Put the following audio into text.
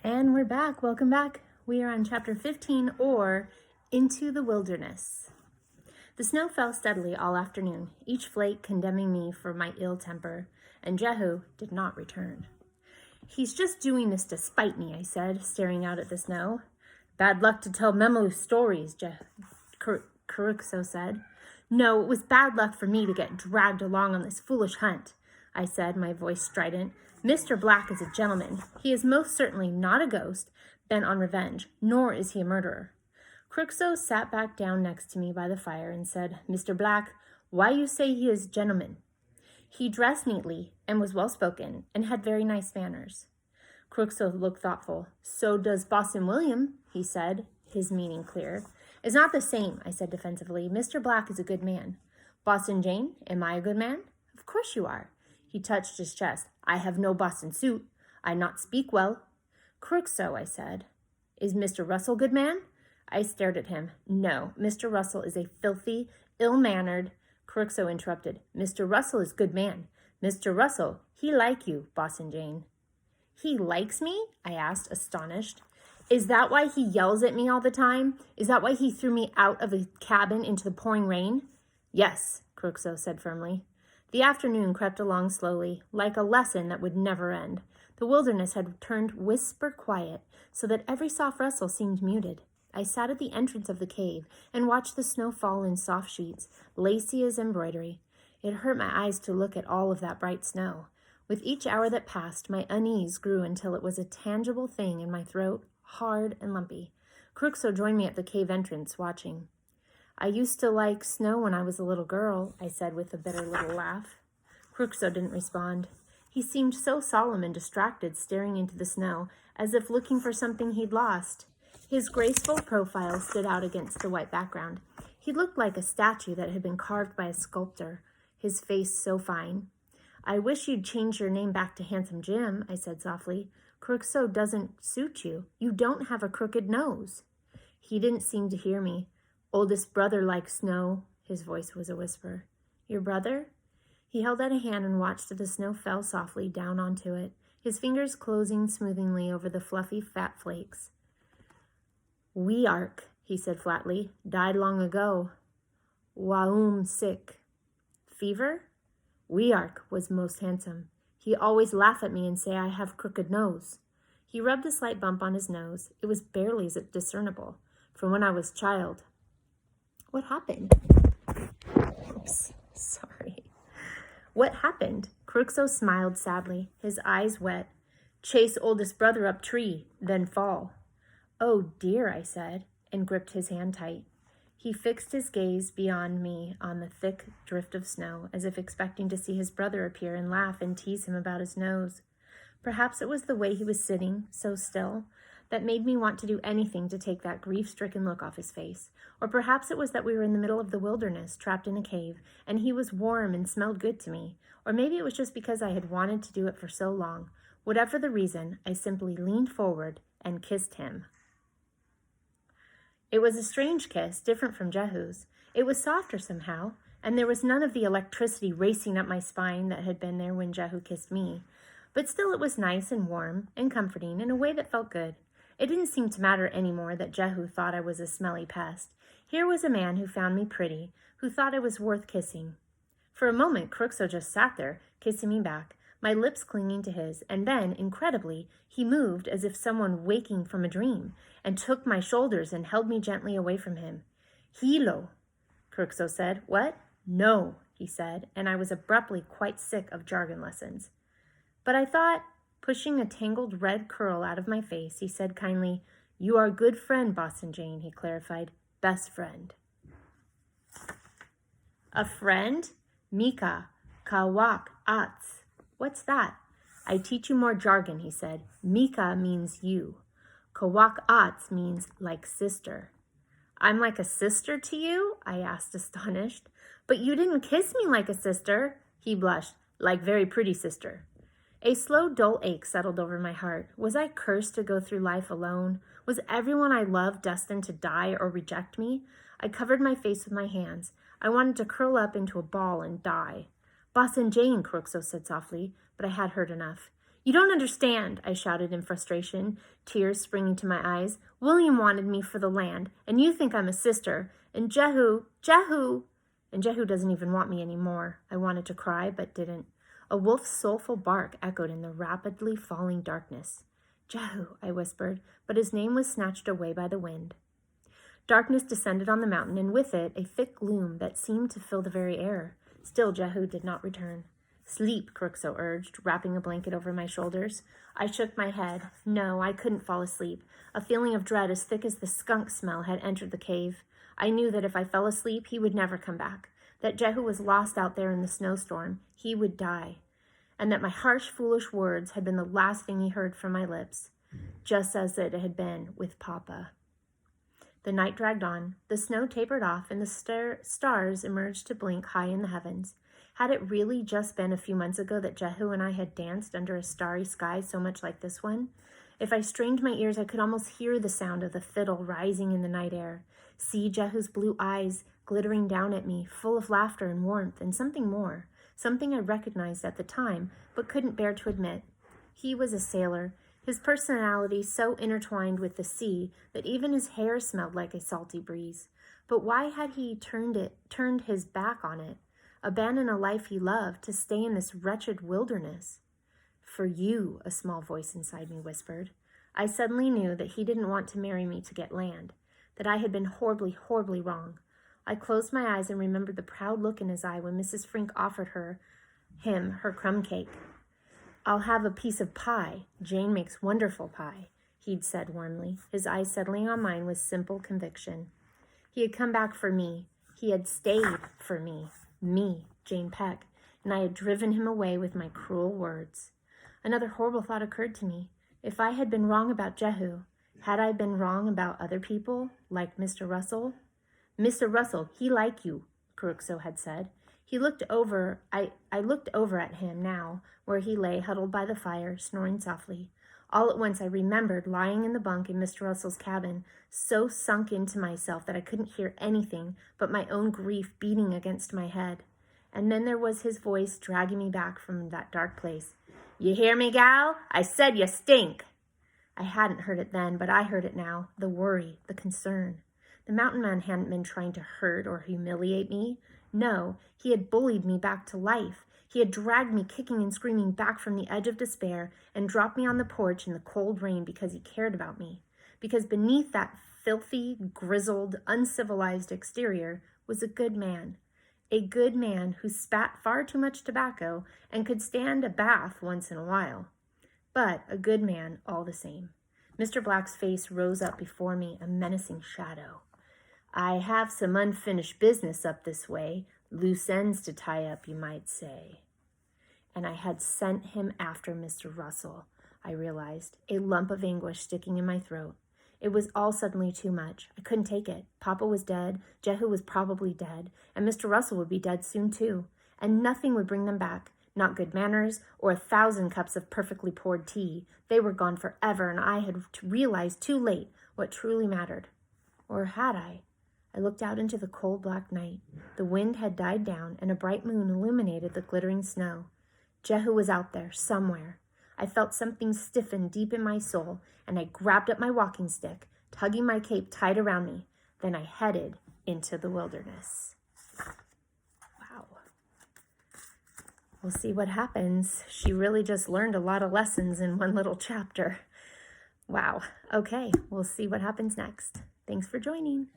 And we're back. Welcome back. We are on chapter 15, or Into the Wilderness. The snow fell steadily all afternoon, each flake condemning me for my ill temper, and Jehu did not return. "He's just doing this to spite me," I said, staring out at the snow. "Bad luck to tell Memelu stories," Kurukso said. "No, it was bad luck for me to get dragged along on this foolish hunt," I said, my voice strident. "Mr. Black is a gentleman. He is most certainly not a ghost bent on revenge, nor is he a murderer." Kurukso sat back down next to me by the fire and said, "Mr. Black, why you say he is gentleman?" "He dressed neatly and was well-spoken and had very nice manners." Kurukso looked thoughtful. "So does Boston William," he said, his meaning clear. "It's not the same," I said defensively. "Mr. Black is a good man." "Boston Jane, am I a good man?" "Of course you are." He touched his chest. "I have no Boston suit. I not speak well." "Kurukso," I said. "Is Mr. Russell good man?" I stared at him. "No, Mr. Russell is a filthy, ill-mannered—" Kurukso interrupted. "Mr. Russell is good man. Mr. Russell, he like you, Boston Jane." "He likes me?" I asked, astonished. "Is that why he yells at me all the time? Is that why he threw me out of a cabin into the pouring rain?" "Yes," Kurukso said firmly. The afternoon crept along slowly, like a lesson that would never end. The wilderness had turned whisper quiet, so that every soft rustle seemed muted. I sat at the entrance of the cave and watched the snow fall in soft sheets, lacy as embroidery. It hurt my eyes to look at all of that bright snow. With each hour that passed, my unease grew until it was a tangible thing in my throat, hard and lumpy. Kurukso joined me at the cave entrance, watching. "I used to like snow when I was a little girl," I said with a bitter little laugh. Kurukso didn't respond. He seemed so solemn and distracted, staring into the snow, as if looking for something he'd lost. His graceful profile stood out against the white background. He looked like a statue that had been carved by a sculptor, his face so fine. "I wish you'd change your name back to Handsome Jim," I said softly. "Kurukso doesn't suit you. You don't have a crooked nose." He didn't seem to hear me. "Oldest brother likes snow." His voice was a whisper. "Your brother?" He held out a hand and watched as the snow fell softly down onto it, his fingers closing smoothingly over the fluffy fat flakes. "Weark," he said flatly, "died long ago. Waum sick." "Fever?" "Weark was most handsome. He always laugh at me and say I have crooked nose." He rubbed a slight bump on his nose. It was barely discernible, from when I was child. "What happened?" Oops, sorry. "What happened?" Kurukso smiled sadly, his eyes wet. "Chase oldest brother up tree, then fall." "Oh dear," I said, and gripped his hand tight. He fixed his gaze beyond me on the thick drift of snow, as if expecting to see his brother appear and laugh and tease him about his nose. Perhaps it was the way he was sitting, so still, that made me want to do anything to take that grief-stricken look off his face. Or perhaps it was that we were in the middle of the wilderness, trapped in a cave, and he was warm and smelled good to me. Or maybe it was just because I had wanted to do it for so long. Whatever the reason, I simply leaned forward and kissed him. It was a strange kiss, different from Jehu's. It was softer somehow, and there was none of the electricity racing up my spine that had been there when Jehu kissed me. But still it was nice and warm and comforting in a way that felt good. It didn't seem to matter anymore that Jehu thought I was a smelly pest. Here was a man who found me pretty, who thought I was worth kissing. For a moment, Kurukso just sat there, kissing me back, my lips clinging to his, and then, incredibly, he moved as if someone waking from a dream, and took my shoulders and held me gently away from him. "Hilo," Kurukso said. "What?" "No," he said, and I was abruptly quite sick of jargon lessons. "But I thought," pushing a tangled red curl out of my face, he said kindly, "You are a good friend, Boston Jane," he clarified. "Best friend." "A friend? Mika, kawak, ats. What's that?" "I teach you more jargon," he said. "Mika means you. Kawak ats means like sister." "I'm like a sister to you?" I asked, astonished. "But you didn't kiss me like a sister." He blushed. "Like very pretty sister." A slow, dull ache settled over my heart. Was I cursed to go through life alone? Was everyone I loved destined to die or reject me? I covered my face with my hands. I wanted to curl up into a ball and die. "Boston Jane," Kurukso said softly, but I had heard enough. "You don't understand," I shouted in frustration, tears springing to my eyes. "William wanted me for the land, and you think I'm a sister, and Jehu doesn't even want me anymore." I wanted to cry, but didn't. A wolf's soulful bark echoed in the rapidly falling darkness. "Jehu," I whispered, but his name was snatched away by the wind. Darkness descended on the mountain, and with it a thick gloom that seemed to fill the very air. Still Jehu did not return. "Sleep," Crookshaw urged, wrapping a blanket over my shoulders. I shook my head. No, I couldn't fall asleep. A feeling of dread as thick as the skunk smell had entered the cave. I knew that if I fell asleep, he would never come back, that Jehu was lost out there in the snowstorm. He would die, and that my harsh, foolish words had been the last thing he heard from my lips, just as it had been with Papa. The night dragged on. The snow tapered off, and the stars emerged to blink high in the heavens. Had it really just been a few months ago that Jehu and I had danced under a starry sky so much like this one? If I strained my ears, I could almost hear the sound of the fiddle rising in the night air. See Jehu's blue eyes glittering down at me, full of laughter and warmth, and something more, something I recognized at the time, but couldn't bear to admit. He was a sailor, his personality so intertwined with the sea that even his hair smelled like a salty breeze. But why had he turned his back on it, abandoned a life he loved to stay in this wretched wilderness? "For you," a small voice inside me whispered. I suddenly knew that he didn't want to marry me to get land, that I had been horribly, horribly wrong. I closed my eyes and remembered the proud look in his eye when Mrs. Frink offered him her crumb cake. "I'll have a piece of pie. Jane makes wonderful pie," he'd said warmly, his eyes settling on mine with simple conviction. He had come back for me. He had stayed for me, Jane Peck, and I had driven him away with my cruel words. Another horrible thought occurred to me. If I had been wrong about Jehu, had I been wrong about other people, like Mr. Russell? "Mr. Russell, he like you," Crookshaw had said. I looked over at him now, where he lay huddled by the fire, snoring softly. All at once I remembered lying in the bunk in Mr. Russell's cabin, so sunk into myself that I couldn't hear anything but my own grief beating against my head. And then there was his voice dragging me back from that dark place. "You hear me, gal? I said you stink." I hadn't heard it then, but I heard it now, the worry, the concern. The mountain man hadn't been trying to hurt or humiliate me. No, he had bullied me back to life. He had dragged me kicking and screaming back from the edge of despair and dropped me on the porch in the cold rain because he cared about me. Because beneath that filthy, grizzled, uncivilized exterior was a good man. A good man who spat far too much tobacco and could stand a bath once in a while. But a good man all the same. Mr. Black's face rose up before me, a menacing shadow. "I have some unfinished business up this way, loose ends to tie up, you might say." And I had sent him after Mr. Russell, I realized, a lump of anguish sticking in my throat. It was all suddenly too much. I couldn't take it. Papa was dead, Jehu was probably dead, and Mr. Russell would be dead soon too. And nothing would bring them back, not good manners or 1,000 cups of perfectly poured tea. They were gone forever, and I had realized too late what truly mattered. Or had I? I looked out into the cold black night. The wind had died down, and a bright moon illuminated the glittering snow. Jehu was out there, somewhere. I felt something stiffen deep in my soul, and I grabbed up my walking stick, tugging my cape tight around me. Then I headed into the wilderness. Wow. We'll see what happens. She really just learned a lot of lessons in one little chapter. Wow. Okay, we'll see what happens next. Thanks for joining.